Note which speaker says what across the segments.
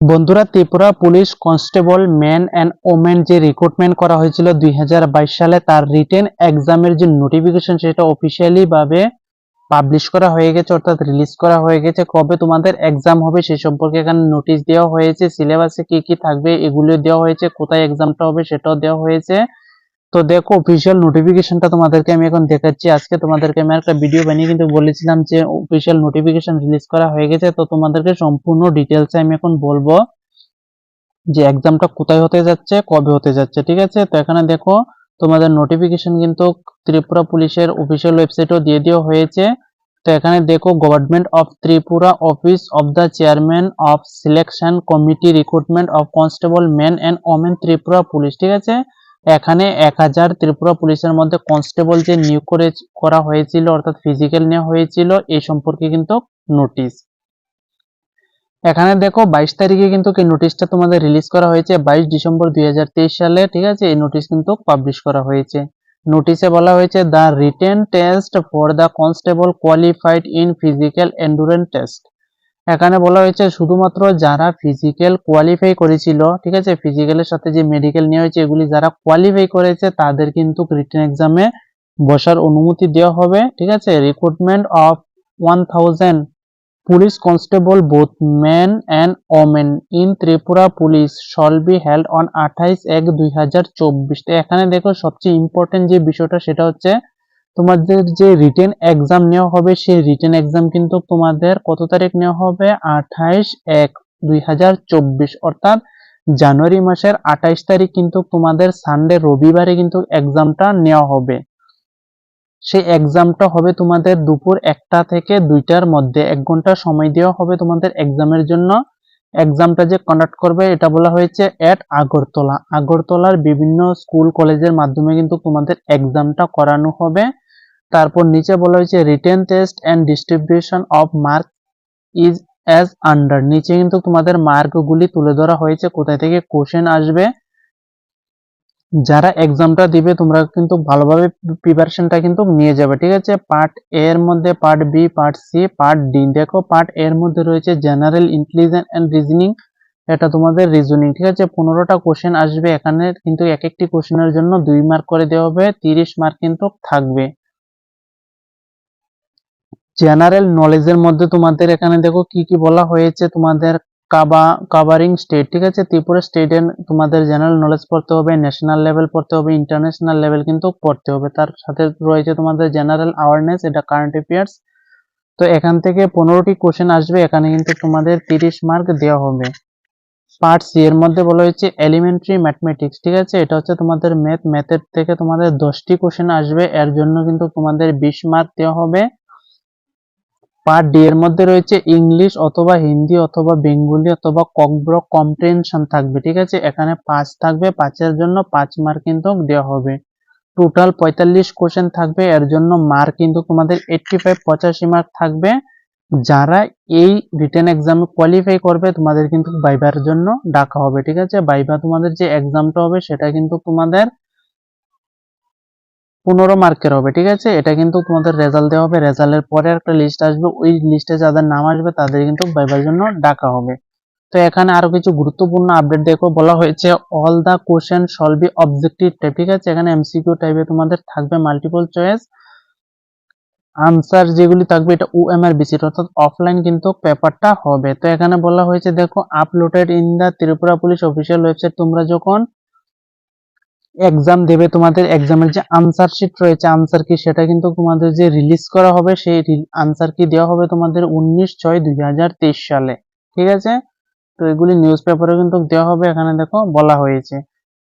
Speaker 1: বন্ধুরা, Tripura police constable main and women যে recruitment করা হয়েছিল 2022 সালে, তার রিটেন এক্সামের যে নোটিফিকেশন সেটা অফিসিয়ালি ভাবে পাবলিশ করা হয়ে গেছে, অর্থাৎ রিলিজ করা হয়ে গেছে। কবে তোমাদের এক্সাম হবে সে সম্পর্কে এখানে নোটিশ দেওয়া হয়েছে, সিলেবাসে কি কি থাকবে এগুলো দেওয়া হয়েছে, কোথায় এক্সামটা হবে সেটাও দেওয়া হয়েছে। তো দেখো, অফিসিয়াল নোটিফিকেশনটা তোমাদেরকে আমি এখন দেখাচ্ছি। আজকে তোমাদেরকে আমি একটা ভিডিও বানিয়ে কিন্তু বলেছিলাম যে অফিসিয়াল নোটিফিকেশন রিলিজ করা হয়ে গেছে। তো তোমাদেরকে সম্পূর্ণ ডিটেলসে আমি এখন বলবো যে এক্সামটা কোথায় হতে যাচ্ছে, কবে হতে যাচ্ছে, ঠিক আছে। তো এখানে দেখো, তোমাদের নোটিফিকেশন কিন্তু ত্রিপুরা পুলিশের অফিসিয়াল ওয়েবসাইটেও দিয়ে দেওয়া হয়েছে। তো এখানে দেখো, government of Tripura office of the chairman of selection committee recruitment of constable main and women Tripura police, ঠিক আছে। এখানে 1000 ত্রিপুরা পুলিশের মধ্যে কনস্টেবল যে নিয়োগ করা হয়েছিল, অর্থাৎ ফিজিক্যাল নেওয়া হয়েছিল, এই সম্পর্কে কিন্তু নোটিশ। এখানে দেখো 22 তারিখে কিন্তু এই নোটিশটা তোমাদের রিলিজ করা হয়েছে, 22 ডিসেম্বর 2023 সালে, ঠিক আছে। এই নোটিশ কিন্তু পাবলিশ করা হয়েছে। নোটিশে বলা হয়েছে the written test for the constable qualified in physical endurance test. এখানে বলা হয়েছে শুধুমাত্র যারা ফিজিক্যাল কোয়ালিফাই করেছিল, ঠিক আছে, ফিজিক্যালের সাথে যে মেডিকেল নেওয়া হয়েছে এগুলি যারা কোয়ালিফাই করেছে তাদের কিন্তু রিটেন এক্সামে বসার অনুমতি দেওয়া হবে, ঠিক আছে। Recruitment of 1000 police constable both men and women in Tripura police shall be held on 28/1/2024। তো এখানে দেখো, সবচেয়ে ইম্পর্টেন্ট যে বিষয়টা সেটা হচ্ছে তোমাদের যে রিটেন এক্সাম নেওয়া হবে সেই রিটেন এক্সাম কিন্তু তোমাদের কত তারিখ নেওয়া হবে, 28/1/2024, অর্থাৎ জানুয়ারি মাসের 28 তারিখ কিন্তু তোমাদের সানডে, রবিবারে কিন্তু এক্সামটা নেওয়া হবে। সেই এক্সামটা হবে তোমাদের দুপুর 1টা থেকে 2টার মধ্যে, 1 ঘন্টা সময় দেওয়া হবে তোমাদের এক্সামের জন্য। এক্সামটা যে কন্ডাক্ট করবে এটা বলা হয়েছে এট আগরতলা। আগরতলার বিভিন্ন স্কুল কলেজের মাধ্যমে কিন্তু তোমাদের এক্সামটা করানো হবে। তারপর নিচে বলা হয়েছে written test and distribution of mark is as under. নিচে কিন্তু তোমাদের মার্কগুলি তুলে ধরা হয়েছে, কোথায় থেকে কোশ্চেন আসবে। যারা এক্সামটা দিবে তোমরা কিন্তু ভালোভাবে প্রিপারেশনটা কিন্তু নিয়ে যাবে, ঠিক আছে। পার্ট এ এর মধ্যে part B, part C, part D. দেখো, পার্ট এ এর মধ্যে রয়েছে জেনারেল ইন্টেলিজেন্স এন্ড রিজনিং, এটা তোমাদের রিজনিং, ঠিক আছে। 15টা কোশ্চেন আসবে এখানে, কিন্তু এক একটি কোশ্চেনের জন্য 2 মার্ক করে দেওয়া হবে, 30 মার্ক কিন্তু থাকবে। জেনারেল নলেজের মধ্যে তোমাদের এখানে দেখো কি কি বলা হয়েছে, তোমাদের কাভারিং স্টেট, ঠিক আছে। ত্রিপুরা স্টেটের তোমাদের জেনারেল নলেজ পড়তে হবে, ন্যাশনাল লেভেল পড়তে হবে, ইন্টারন্যাশনাল লেভেল কিন্তু পড়তে হবে। তার সাথে রয়েছে তোমাদের জেনারেল অ্যাওয়ারনেস, এটা কারেন্ট অ্যাফেয়ার্স। তো এখান থেকে 15টি কোশ্চেন আসবে, এখানে কিন্তু তোমাদের 30 মার্ক দেওয়া হবে। পার্ট সি এর মধ্যে বলা হয়েছে এলিমেন্টারি ম্যাথমেটিক্স, ঠিক আছে। এটা হচ্ছে তোমাদের ম্যাথের থেকে তোমাদের 10টি কোশ্চেন আসবে, এর জন্য কিন্তু তোমাদের 20 মার্ক দেওয়া হবে। পার্ট ডি এর মধ্যে রয়েছে ইংলিশ অথবা হিন্দি অথবা বেঙ্গলি অথবা কম্প্রিহেনশন থাকবে, ঠিক আছে। এখানে 5 থাকবে, 5-এর জন্য 5 মার্ক কিন্তু দেওয়া হবে। টোটাল 45 কোশ্চেন থাকবে, এর জন্য মার্ক কিন্তু তোমাদের 85 মার্ক থাকবে। যারা এই রিটেন এক্সামে কোয়ালিফাই করবে তোমাদের কিন্তু ভাইবার জন্য ডাকা হবে, ঠিক আছে। ভাইবা তোমাদের যে এক্সামটা হবে সেটা কিন্তু তোমাদের 15 মার্কের হবে, ঠিক আছে। এটা কিন্তু তোমাদের রেজাল্ট দেওয়া হবে, রেজাল্টের পরে একটা লিস্ট আসবে, ওই লিস্টে যাদের নাম আসবে তাদের কিন্তু ভাইবার জন্য ডাকা হবে। তো এখানে আরো কিছু গুরুত্বপূর্ণ আপডেট দেখো, বলা হয়েছে all the question shall be objective type, ঠিক আছে। এখানে এমসিকিউ টাইপে তোমাদের থাকবে, মাল্টিপল চয়েস আনসার যেগুলি থাকবে এটা ওএমআর বেসিস, অর্থাৎ অফলাইন কিন্তু পেপারটা হবে। তো এখানে বলা হয়েছে দেখো, uploaded in the Tripura police official website. তোমরা যখন এক্সাম দেবে তোমাদের এক্সামের যে আনসার শিট রয়েছে, আনসার কি সেটা কিন্তু তোমাদের যে রিলিজ করা হবে সেই আনসার কি দেওয়া হবে তোমাদের 19/6/2023 সালে, ঠিক আছে। তো এগুলি নিউজ পেপারে কিন্তু দেওয়া হবে, এখানে দেখো বলা হয়েছে।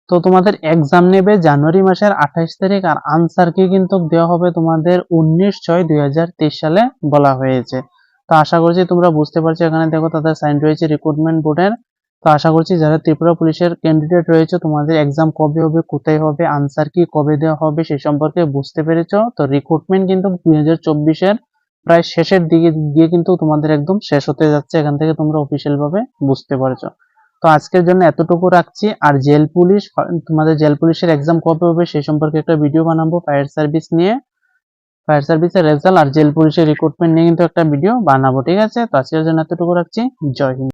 Speaker 1: তো তোমাদের এক্সাম নেবে জানুয়ারি মাসের 28 তারিখ, আর আনসার কি কিন্তু দেওয়া হবে তোমাদের 19/6/2023 সালে বলা হয়েছে। তো আশা করছি তোমরা বুঝতে পারছো। এখানে দেখো তাদের সাইন রয়েছে রিক্রুটমেন্ট বোর্ডের। তো আশা করছি যারা ত্রিপুরা পুলিশের ক্যান্ডিডেট রয়েছে তোমাদের এক্সাম কবে হবে, কোথায় হবে, আনসার কি কবে দেওয়া হবে সেই সম্পর্কে বুঝতে পেরেছো। তো রিক্রুটমেন্ট কিন্তু 2024-এর প্রায় শেষের দিকে গিয়ে কিন্তু তোমাদের একদম শেষ হতে যাচ্ছে, এখান থেকে তোমরা অফিসিয়াল ভাবে বুঝতে পারছো। তো আজকের জন্য এতটুকু রাখছি। আর জেল পুলিশ, তোমাদের জেল পুলিশের এক্সাম কবে হবে সেই সম্পর্কে একটা ভিডিও বানাবো, ফায়ার সার্ভিস নিয়ে, ফায়ার সার্ভিসের রেজাল্ট আর জেল পুলিশের রিক্রুটমেন্ট নিয়ে কিন্তু একটা ভিডিও বানাবো, ঠিক আছে। তো আজকের জন্য এতটুকু রাখছি। জয় হিন্দ।